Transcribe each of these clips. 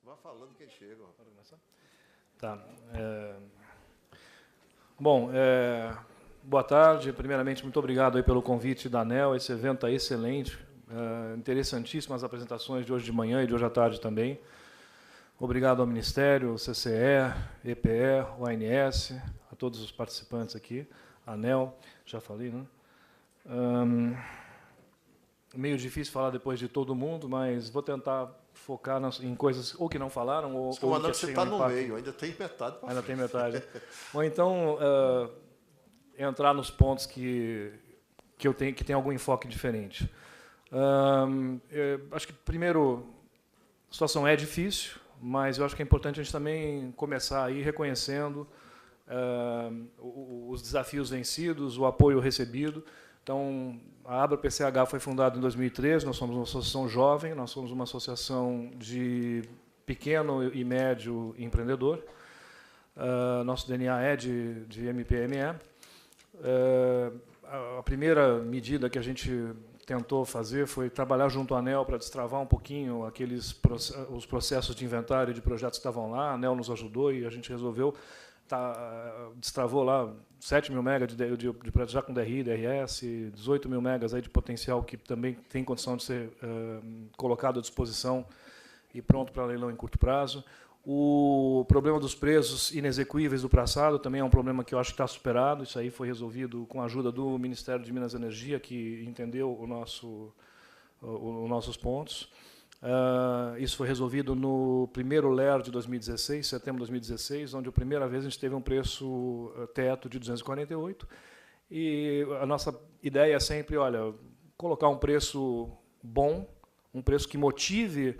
Vá falando quem chega. Tá. Bom, boa tarde. Primeiramente, muito obrigado aí pelo convite da ANEEL. Esse evento é excelente, interessantíssimas apresentações de hoje de manhã e de hoje à tarde também. Obrigado ao Ministério, CCE, EPE, ONS, a todos os participantes aqui, a ANEEL, já falei, né? Meio difícil falar depois de todo mundo, mas vou tentar focar em coisas ou que não falaram ou que você está no meio, ainda tem metade para ainda tem metade. Ou então entrar nos pontos que tem algum enfoque diferente. Acho que primeiro a situação é difícil, mas eu acho que é importante a gente também começar aí reconhecendo os desafios vencidos, o apoio recebido. Então, a Abra PCH foi fundada em 2013, nós somos uma associação jovem, nós somos uma associação de pequeno e médio empreendedor. Nosso DNA é de MPME. A primeira medida que a gente tentou fazer foi trabalhar junto à ANEEL para destravar um pouquinho os processos de inventário de projetos que estavam lá. A ANEEL nos ajudou e a gente resolveu, destravou lá 7 mil megas de projetos já com DRI, DRS, 18 mil megas aí de potencial que também tem condição de ser colocado à disposição e pronto para leilão em curto prazo. O problema dos preços inexequíveis do passado também é um problema que eu acho que está superado. Isso aí foi resolvido com a ajuda do Ministério de Minas e Energia, que entendeu os nossos pontos. Isso foi resolvido no primeiro LER de 2016, setembro de 2016, onde a primeira vez a gente teve um preço teto de 248. E a nossa ideia é sempre, olha, colocar um preço bom, um preço que motive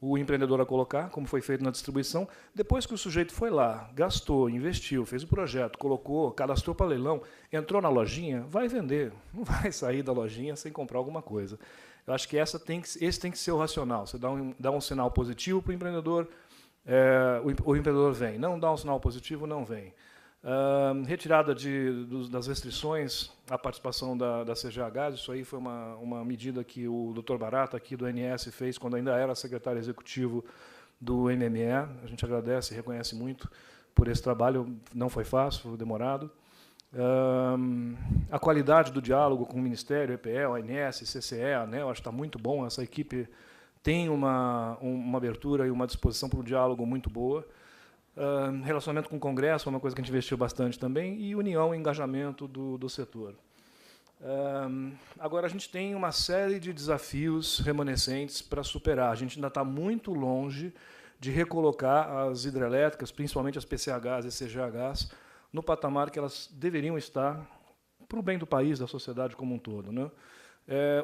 o empreendedor a colocar, como foi feito na distribuição. Depois que o sujeito foi lá, gastou, investiu, fez o projeto, colocou, cadastrou para leilão, entrou na lojinha, vai vender, não vai sair da lojinha sem comprar alguma coisa. Eu acho que esse tem que ser o racional. Você dá um sinal positivo para o empreendedor empreendedor vem. Não dá um sinal positivo, não vem. Retirada das restrições à participação da CGH, isso aí foi uma medida que o Dr. Barata, aqui do ONS, fez quando ainda era secretário executivo do MME. A gente agradece e reconhece muito por esse trabalho. Não foi fácil, foi demorado. A qualidade do diálogo com o Ministério, EPE, ONS, CCE, ANEEL, acho que está muito bom. Essa equipe tem uma abertura e uma disposição para o diálogo muito boa. Relacionamento com o Congresso é uma coisa que a gente investiu bastante também, e união e engajamento do setor. Agora, a gente tem uma série de desafios remanescentes para superar. A gente ainda está muito longe de recolocar as hidrelétricas, principalmente as PCHs e CGHs, no patamar que elas deveriam estar para o bem do país, da sociedade como um todo, né?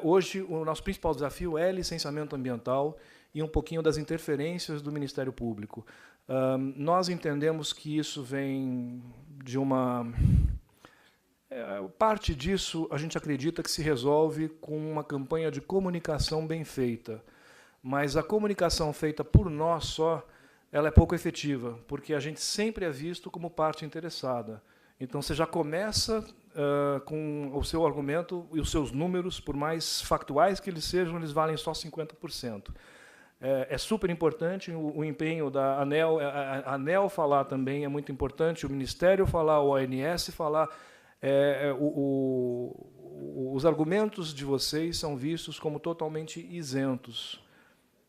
Hoje, o nosso principal desafio é licenciamento ambiental e um pouquinho das interferências do Ministério Público. Nós entendemos que isso vem de uma... parte disso, a gente acredita que se resolve com uma campanha de comunicação bem feita. Mas a comunicação feita por nós só, ela é pouco efetiva, porque a gente sempre é visto como parte interessada. Então, você já começa com o seu argumento e os seus números, por mais factuais que eles sejam, eles valem só 50%. É super importante o empenho da ANEEL. A ANEEL falar também é muito importante, o Ministério falar, o ONS falar. Os argumentos de vocês são vistos como totalmente isentos.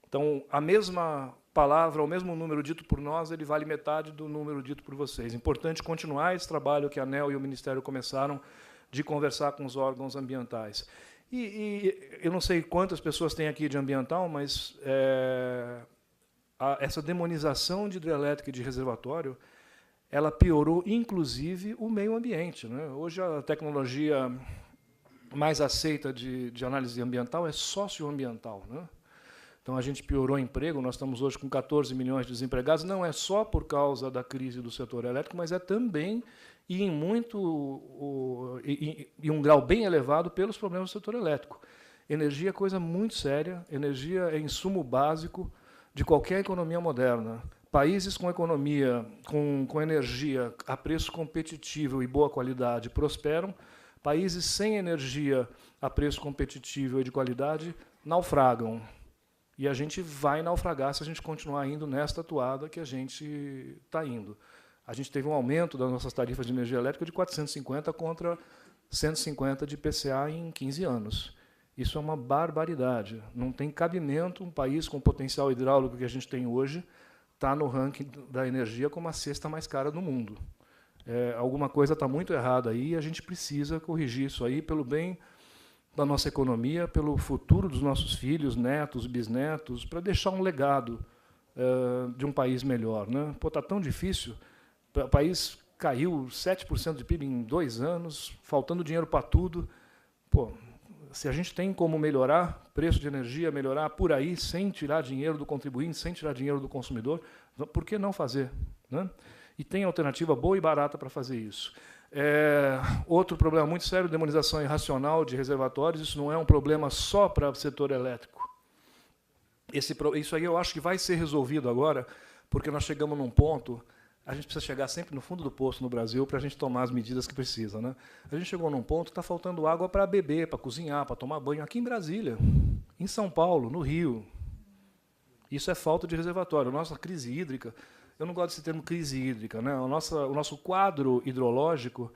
Então, a mesma palavra, o mesmo número dito por nós, ele vale metade do número dito por vocês. Importante continuar esse trabalho que a ANEEL e o Ministério começaram de conversar com os órgãos ambientais. E eu não sei quantas pessoas tem aqui de ambiental, mas essa demonização de hidrelétrica e de reservatório, ela piorou, inclusive, o meio ambiente, né? Hoje, a tecnologia mais aceita de análise ambiental é socioambiental, né? Então, a gente piorou o emprego, nós estamos hoje com 14 milhões de desempregados, não é só por causa da crise do setor elétrico, mas é também, e em um grau bem elevado, pelos problemas do setor elétrico. Energia é coisa muito séria, energia é insumo básico de qualquer economia moderna. Países com economia, com energia a preço competitivo e boa qualidade prosperam, países sem energia a preço competitivo e de qualidade naufragam. E a gente vai naufragar se a gente continuar indo nesta toada que a gente está indo. A gente teve um aumento das nossas tarifas de energia elétrica de 450 contra 150 de IPCA em 15 anos. Isso é uma barbaridade. Não tem cabimento um país com o potencial hidráulico que a gente tem hoje estar no ranking da energia como a sexta mais cara do mundo. Alguma coisa está muito errada aí e a gente precisa corrigir isso aí pelo bem da nossa economia, pelo futuro dos nossos filhos, netos, bisnetos, para deixar um legado de um país melhor, né? Pô, está tão difícil. O país caiu 7% de PIB em 2 anos, faltando dinheiro para tudo. Pô, se a gente tem como melhorar o preço de energia, melhorar por aí, sem tirar dinheiro do contribuinte, sem tirar dinheiro do consumidor, por que não fazer, né? E tem alternativa boa e barata para fazer isso. Outro problema muito sério, demonização irracional de reservatórios. Isso não é um problema só para o setor elétrico. Isso aí eu acho que vai ser resolvido agora, porque nós chegamos num ponto, a gente precisa chegar sempre no fundo do poço no Brasil para a gente tomar as medidas que precisa, né? A gente chegou num ponto que está faltando água para beber, para cozinhar, para tomar banho, aqui em Brasília, em São Paulo, no Rio. Isso é falta de reservatório. Nossa crise hídrica, eu não gosto desse termo crise hídrica, né? O nosso quadro hidrológico,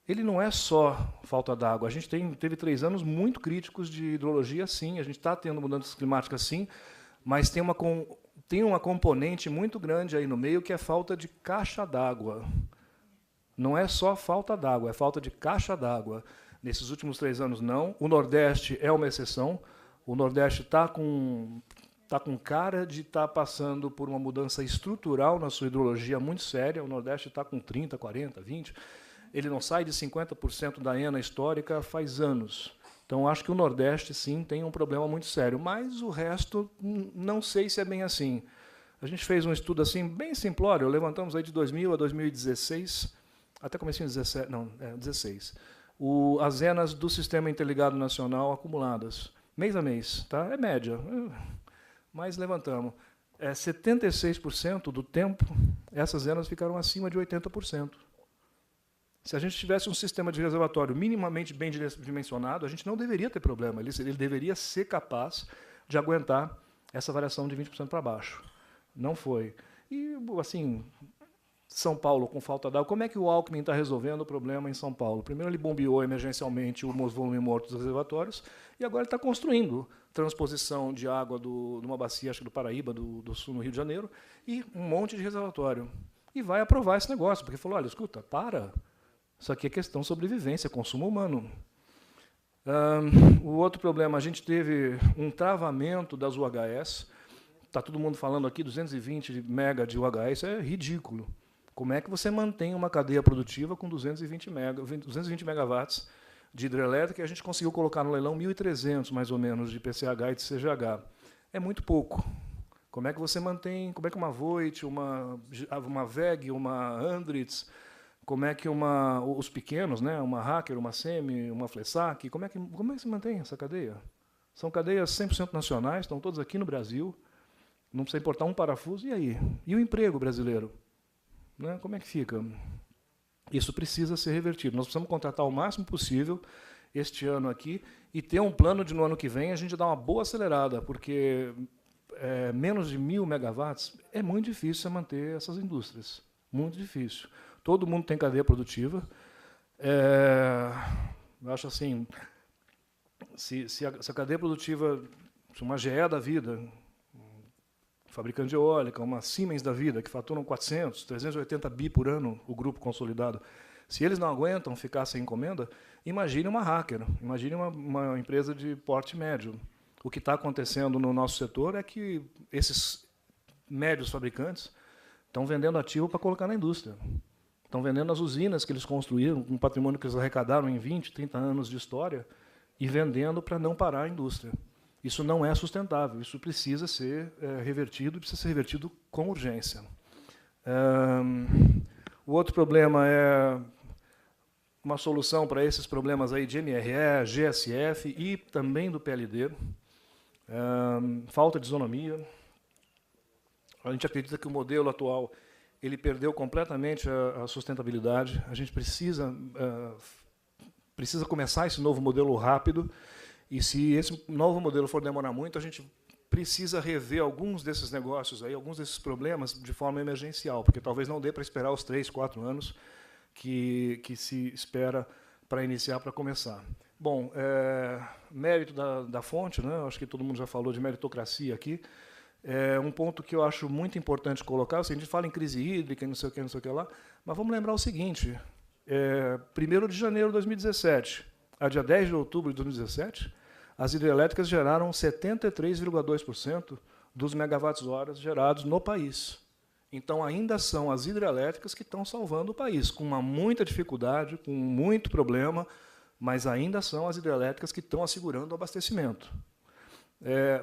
ele não é só falta d'água. A gente teve 3 anos muito críticos de hidrologia, sim. A gente está tendo mudanças climáticas, sim, mas tem uma componente muito grande aí no meio que é falta de caixa d'água. Não é só falta d'água, é falta de caixa d'água. Nesses últimos 3 anos, não. O Nordeste é uma exceção. O Nordeste está com cara de estar passando por uma mudança estrutural na sua hidrologia muito séria. O Nordeste está com 30%, 40%, 20%. Ele não sai de 50% da ENA histórica faz anos. Então, acho que o Nordeste, sim, tem um problema muito sério. Mas o resto, não sei se é bem assim. A gente fez um estudo assim, bem simplório. Levantamos aí de 2000 a 2016, até comecinho de 16, as ENAs do Sistema Interligado Nacional acumuladas, mês a mês. Tá? É média. Mas levantamos. 76% do tempo, essas ENAs ficaram acima de 80%. Se a gente tivesse um sistema de reservatório minimamente bem dimensionado, a gente não deveria ter problema. Ele deveria ser capaz de aguentar essa variação de 20% para baixo. Não foi. E, assim, São Paulo com falta d'água, como é que o Alckmin está resolvendo o problema em São Paulo? Primeiro ele bombeou emergencialmente o volume morto dos reservatórios e agora ele está construindo transposição de água de uma bacia, acho que do Paraíba, do Sul, no Rio de Janeiro, e um monte de reservatório. E vai aprovar esse negócio, porque falou, olha, escuta, para. Isso aqui é questão de sobrevivência, consumo humano. O outro problema, a gente teve um travamento das UHS. Está todo mundo falando aqui, 220 mega de UHS, isso é ridículo. Como é que você mantém uma cadeia produtiva com 220 megawatts de hidrelétrica e a gente conseguiu colocar no leilão 1.300, mais ou menos, de PCH e de CGH? É muito pouco. Como é que você mantém, como é que uma Voith, uma VEG, uma Andritz, como é que os pequenos, né, uma Hacker, uma SEMI, uma Flessac, como é que se mantém essa cadeia? São cadeias 100% nacionais, estão todas aqui no Brasil, não precisa importar um parafuso, e aí? E o emprego brasileiro? Né, como é que fica? Isso precisa ser revertido. Nós precisamos contratar o máximo possível este ano aqui e ter um plano de, no ano que vem, a gente dar uma boa acelerada, porque menos de 1.000 megawatts é muito difícil você manter essas indústrias. Muito difícil. Todo mundo tem cadeia produtiva. Eu acho assim, se a cadeia produtiva, se uma GE da vida, fabricante de eólica, uma Siemens da vida, que faturam 400, 380 bi por ano, o grupo consolidado, se eles não aguentam ficar sem encomenda, imagine uma Hacker, imagine uma empresa de porte médio. O que está acontecendo no nosso setor é que esses médios fabricantes estão vendendo ativo para colocar na indústria. Estão vendendo as usinas que eles construíram, um patrimônio que eles arrecadaram em 20, 30 anos de história, e vendendo para não parar a indústria. Isso não é sustentável, isso precisa ser revertido, precisa ser revertido com urgência. O outro problema é uma solução para esses problemas aí de MRE, GSF e também do PLD. Falta de isonomia. A gente acredita que o modelo atual ele perdeu completamente a sustentabilidade. A gente precisa começar esse novo modelo rápido, e se esse novo modelo for demorar muito, a gente precisa rever alguns desses negócios aí, alguns desses problemas de forma emergencial, porque talvez não dê para esperar os 3, 4 anos que se espera para iniciar, para começar. Bom, mérito da fonte, né? Acho que todo mundo já falou de meritocracia aqui. Um ponto que eu acho muito importante colocar, assim, a gente fala em crise hídrica, não sei o que lá, mas vamos lembrar o seguinte, 1º de janeiro de 2017, a dia 10 de outubro de 2017, as hidrelétricas geraram 73,2% dos megawatts-horas gerados no país. Então, ainda são as hidrelétricas que estão salvando o país, com muita dificuldade, com muito problema, mas ainda são as hidrelétricas que estão assegurando o abastecimento.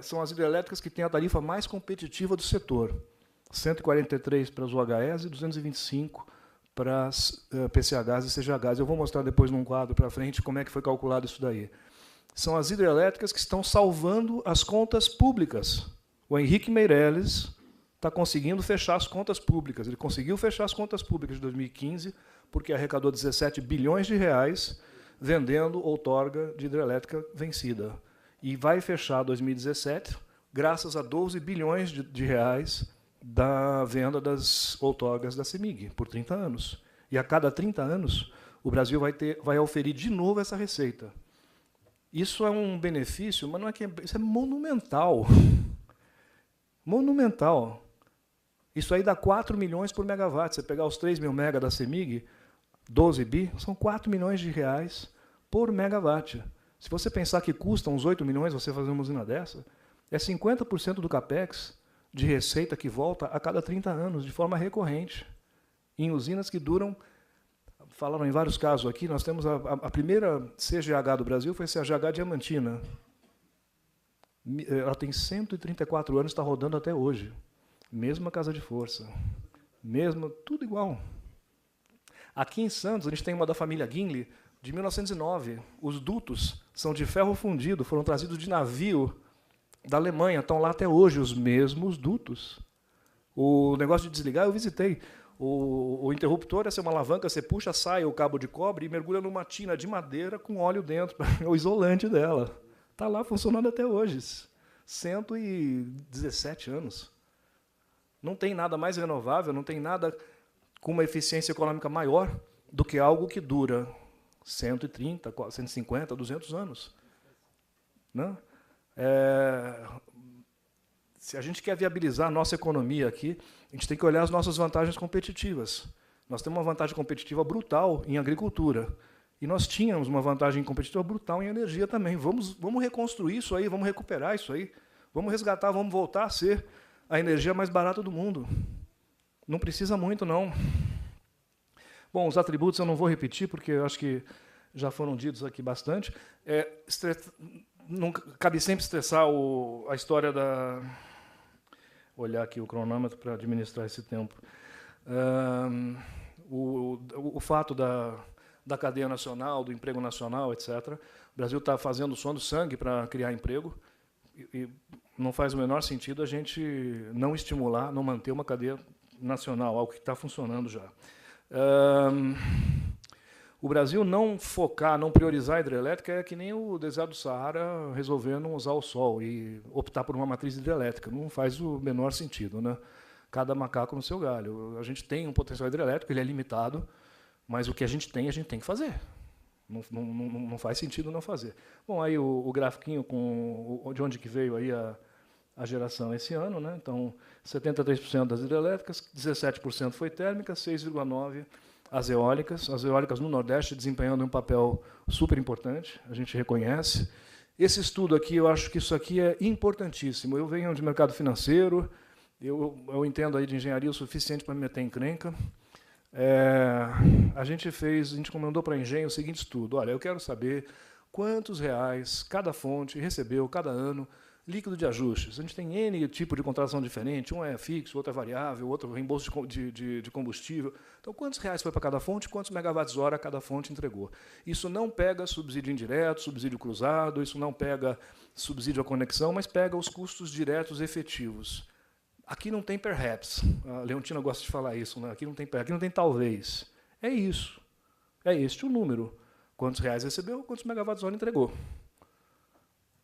São as hidrelétricas que têm a tarifa mais competitiva do setor, 143 para as UHS e 225 para as PCHs e CGHs. Eu vou mostrar depois num quadro para frente como é que foi calculado isso daí. São as hidrelétricas que estão salvando as contas públicas. O Henrique Meirelles está conseguindo fechar as contas públicas. Ele conseguiu fechar as contas públicas de 2015 porque arrecadou 17 bilhões de reais vendendo outorga de hidrelétrica vencida. E vai fechar 2017 graças a 12 bilhões de reais da venda das outorgas da CEMIG, por 30 anos. E a cada 30 anos, o Brasil vai oferir de novo essa receita. Isso é um benefício, mas não é que isso é monumental. Monumental. Isso aí dá 4 milhões por megawatt. Você pegar os 3 mil mega da CEMIG, 12 bi, são 4 milhões de reais por megawatt. Se você pensar que custa uns 8 milhões você fazer uma usina dessa, é 50% do capex de receita que volta a cada 30 anos, de forma recorrente, em usinas que duram. Falaram em vários casos aqui, nós temos a primeira CGH do Brasil, foi a CGH Diamantina. Ela tem 134 anos, está rodando até hoje. Mesma casa de força. Tudo igual. Aqui em Santos, a gente tem uma da família Guinle, de 1909. Os dutos são de ferro fundido, foram trazidos de navio da Alemanha, estão lá até hoje, os mesmos dutos. O negócio de desligar, eu visitei. O interruptor é uma alavanca, você puxa, sai o cabo de cobre e mergulha numa tina de madeira com óleo dentro, o isolante dela. Está lá funcionando até hoje, 117 anos. Não tem nada mais renovável, não tem nada com uma eficiência econômica maior do que algo que dura 130, 150, 200 anos. Não? Se a gente quer viabilizar a nossa economia aqui, a gente tem que olhar as nossas vantagens competitivas. Nós temos uma vantagem competitiva brutal em agricultura. E nós tínhamos uma vantagem competitiva brutal em energia também. Vamos reconstruir isso aí, vamos recuperar isso aí, vamos resgatar, vamos voltar a ser a energia mais barata do mundo. Não precisa muito, não. Bom, os atributos eu não vou repetir, porque eu acho que já foram ditos aqui bastante. Não cabe sempre estressar a história da... Olhar aqui o cronômetro para administrar esse tempo. O fato da cadeia nacional, do emprego nacional, etc. O Brasil está fazendo o som do sangue para criar emprego e não faz o menor sentido a gente não estimular, não manter uma cadeia nacional, algo que está funcionando já. O Brasil não focar, não priorizar a hidrelétrica é que nem o deserto do Saara resolver não usar o sol e optar por uma matriz hidrelétrica. Não faz o menor sentido, né? Cada macaco no seu galho. A gente tem um potencial hidrelétrico, ele é limitado, mas o que a gente tem que fazer. Não faz sentido não fazer. Bom, aí o grafiquinho de onde que veio aí a geração esse ano, né? Então, 73% das hidrelétricas, 17% foi térmica, 6,9% as eólicas no Nordeste desempenhando um papel super importante, a gente reconhece. Esse estudo aqui, eu acho que isso aqui é importantíssimo. Eu venho de mercado financeiro, eu entendo aí de engenharia o suficiente para me meter em encrenca. A gente encomendou para a Engenho o seguinte estudo. Olha, eu quero saber quantos reais cada fonte recebeu cada ano líquido de ajustes. A gente tem N tipo de contratação diferente, um é fixo, outro é variável, outro reembolso de combustível. Então, quantos reais foi para cada fonte, quantos megawatts-hora cada fonte entregou? Isso não pega subsídio indireto, subsídio cruzado, isso não pega subsídio à conexão, mas pega os custos diretos efetivos. Aqui não tem perhaps. A Leontina gosta de falar isso, né? Aqui não tem talvez. É isso. É este o número. Quantos reais recebeu, quantos megawatts-hora entregou.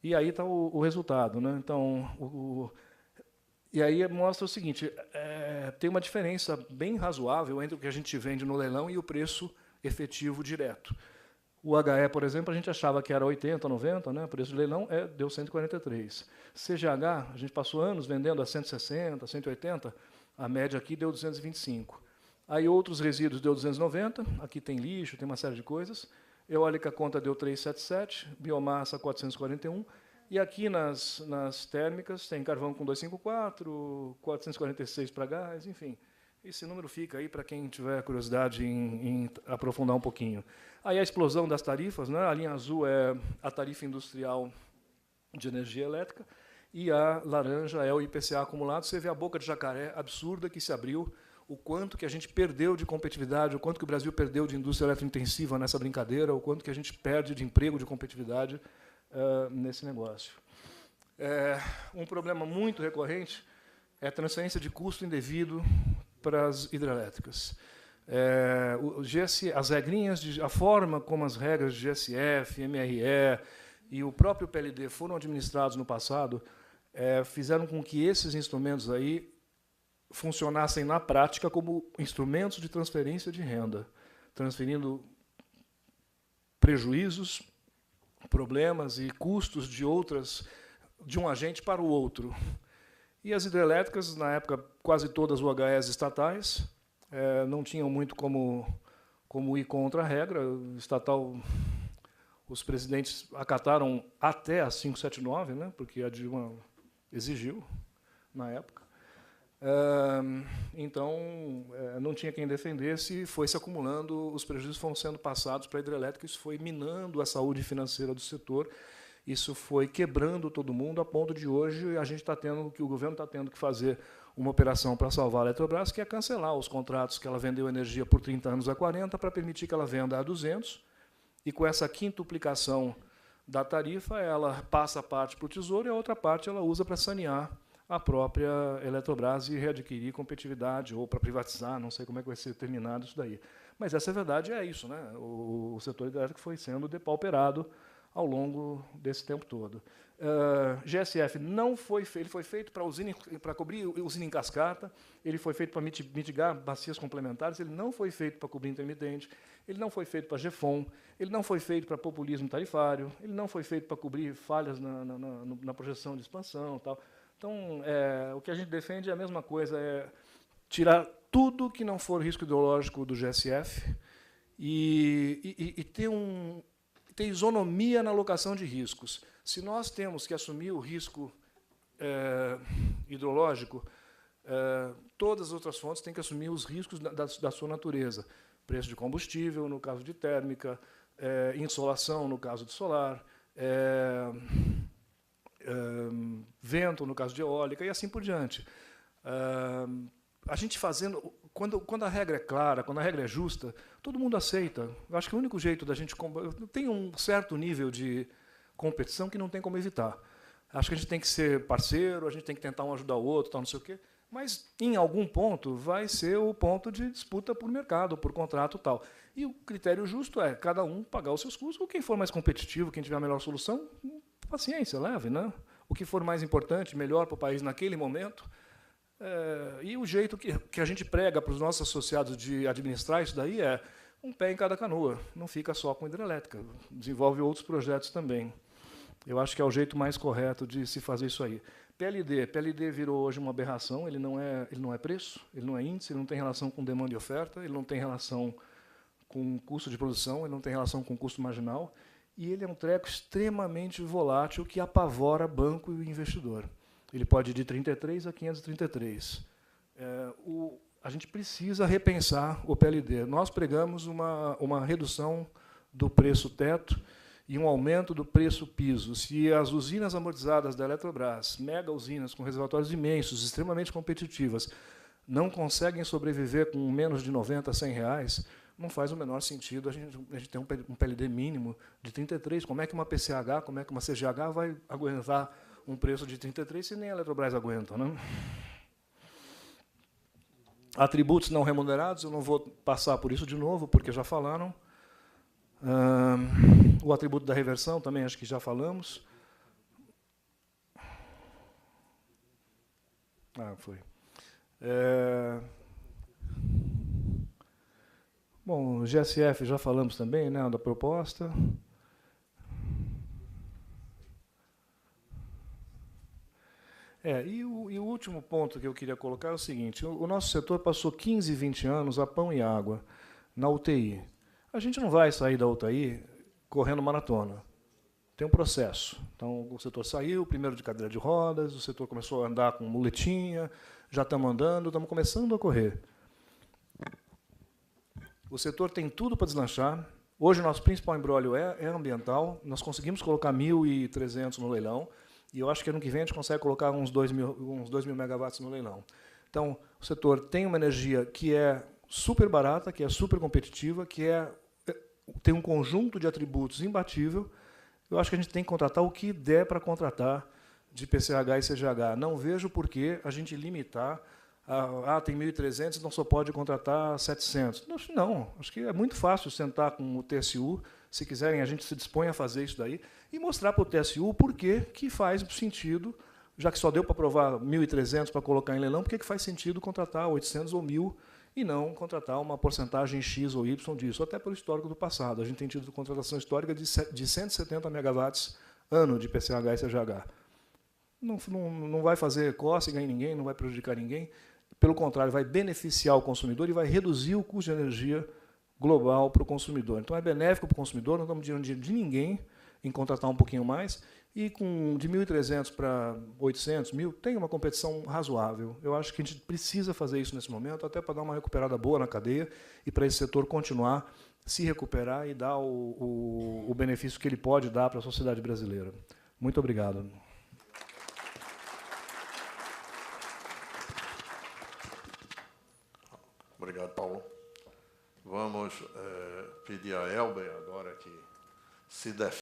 E aí está o resultado, né? Então, e aí mostra o seguinte, tem uma diferença bem razoável entre o que a gente vende no leilão e o preço efetivo direto. O HE, por exemplo, a gente achava que era 80, 90, né? O preço de leilão deu 143. CGH, a gente passou anos vendendo a 160, 180, a média aqui deu 225. Aí outros resíduos deu 290, aqui tem lixo, tem uma série de coisas. Eólica conta deu 377, biomassa 441, e aqui nas térmicas tem carvão com 254, 446 para gás, enfim. Esse número fica aí para quem tiver curiosidade em aprofundar um pouquinho. Aí a explosão das tarifas, né? A linha azul é a tarifa industrial de energia elétrica e a laranja é o IPCA acumulado. Você vê a boca de jacaré absurda que se abriu, o quanto que a gente perdeu de competitividade, o quanto que o Brasil perdeu de indústria eletrointensiva nessa brincadeira, o quanto que a gente perde de emprego, de competitividade nesse negócio. Um problema muito recorrente é a transferência de custo indevido para as hidrelétricas. As regrinhas, a forma como as regras de GSF, MRE e o próprio PLD foram administrados no passado fizeram com que esses instrumentos aí funcionassem na prática como instrumentos de transferência de renda, transferindo prejuízos, problemas e custos de um agente para o outro. E as hidrelétricas, na época, quase todas UHEs estatais, não tinham muito como ir contra a regra. Estatal, os presidentes acataram até a 579, né, porque a Dilma exigiu na época. Então, não tinha quem defendesse, foi se acumulando, os prejuízos foram sendo passados para a hidrelétrica, isso foi minando a saúde financeira do setor, isso foi quebrando todo mundo, a ponto de hoje a gente o governo está tendo que fazer uma operação para salvar a Eletrobras, que é cancelar os contratos que ela vendeu energia por 30 anos a 40, para permitir que ela venda a 200, e com essa quintuplicação da tarifa, ela passa a parte para o Tesouro e a outra parte ela usa para sanear a própria Eletrobras e readquirir competitividade, ou para privatizar, não sei como é que vai ser terminado isso daí. Mas essa verdade é isso, né? O setor elétrico foi sendo depauperado ao longo desse tempo todo. GSF não foi feito, ele foi feito para cobrir usina em cascata, ele foi feito para mitigar bacias complementares, ele não foi feito para cobrir intermitente, ele não foi feito para GEFON, ele não foi feito para populismo tarifário, ele não foi feito para cobrir falhas na projeção de expansão, tal. Então, o que a gente defende é a mesma coisa, é tirar tudo que não for risco ideológico do GSF e ter isonomia na alocação de riscos. Se nós temos que assumir o risco hidrológico, todas as outras fontes têm que assumir os riscos da sua natureza. Preço de combustível, no caso de térmica, insolação, no caso de solar, vento, no caso de eólica, e assim por diante. A gente fazendo... Quando a regra é clara, quando a regra é justa, todo mundo aceita. Eu acho que o único jeito da gente... Tem um certo nível de competição que não tem como evitar. Acho que a gente tem que ser parceiro, a gente tem que tentar um ajudar o outro, tal, não sei o quê, mas, em algum ponto, vai ser o ponto de disputa por mercado, por contrato, tal. E o critério justo é cada um pagar os seus custos, ou quem for mais competitivo, quem tiver a melhor solução, paciência, leve, né? O que for mais importante, melhor para o país naquele momento. E o jeito que a gente prega para os nossos associados de administrar isso daí é um pé em cada canoa, não fica só com hidrelétrica, desenvolve outros projetos também. Eu acho que é o jeito mais correto de se fazer isso aí. PLD virou hoje uma aberração, ele não é preço, ele não é índice, ele não tem relação com demanda e oferta, ele não tem relação com custo de produção, ele não tem relação com custo marginal, e ele é um treco extremamente volátil que apavora banco e investidor. Ele pode ir de 33 a 533. A gente precisa repensar o PLD. Nós pregamos uma redução do preço teto e um aumento do preço piso. Se as usinas amortizadas da Eletrobras, mega usinas com reservatórios imensos, extremamente competitivas, não conseguem sobreviver com menos de 90 a 100 reais, não faz o menor sentido a gente ter um PLD mínimo de 33. Como é que uma PCH, como é que uma CGH vai aguentar um preço de 33 se nem a Eletrobras aguenta, né? Atributos não remunerados, eu não vou passar por isso de novo, porque já falaram. O atributo da reversão, também acho que já falamos. Ah, foi. Bom, o GSF já falamos também, né, da proposta. E o último ponto que eu queria colocar é o seguinte: o nosso setor passou 15, 20 anos a pão e água na UTI. A gente não vai sair da UTI correndo maratona. Tem um processo. Então, o setor saiu, primeiro de cadeira de rodas, o setor começou a andar com muletinha, já estamos andando, estamos começando a correr. O setor tem tudo para deslanchar. Hoje, o nosso principal embrólio é ambiental. Nós conseguimos colocar 1.300 no leilão, e eu acho que ano que vem a gente consegue colocar uns 2.000 megawatts no leilão. Então, o setor tem uma energia que é super barata, que é super competitiva, que tem um conjunto de atributos imbatível. Eu acho que a gente tem que contratar o que der para contratar de PCH e CGH. Não vejo por que a gente limitar. Tem 1.300, então só pode contratar 700. Não, acho que é muito fácil sentar com o TSU. Se quiserem, a gente se dispõe a fazer isso daí e mostrar para o TSU por que faz sentido, já que só deu para aprovar 1.300 para colocar em leilão, por que faz sentido contratar 800 ou 1.000 e não contratar uma porcentagem X ou Y disso, até pelo histórico do passado. A gente tem tido contratação histórica de 170 megawatts ano de PCH e CGH. Não vai fazer cócega em ninguém, não vai prejudicar ninguém. Pelo contrário, vai beneficiar o consumidor e vai reduzir o custo de energia global para o consumidor. Então, é benéfico para o consumidor, não estamos tirando dinheiro de ninguém em contratar um pouquinho mais, e de 1.300 para 800, 1.000, tem uma competição razoável. Eu acho que a gente precisa fazer isso nesse momento, até para dar uma recuperada boa na cadeia e para esse setor continuar se recuperar e dar o benefício que ele pode dar para a sociedade brasileira. Muito obrigado. Obrigado, Paulo. Vamos pedir a Elber agora que se defenda.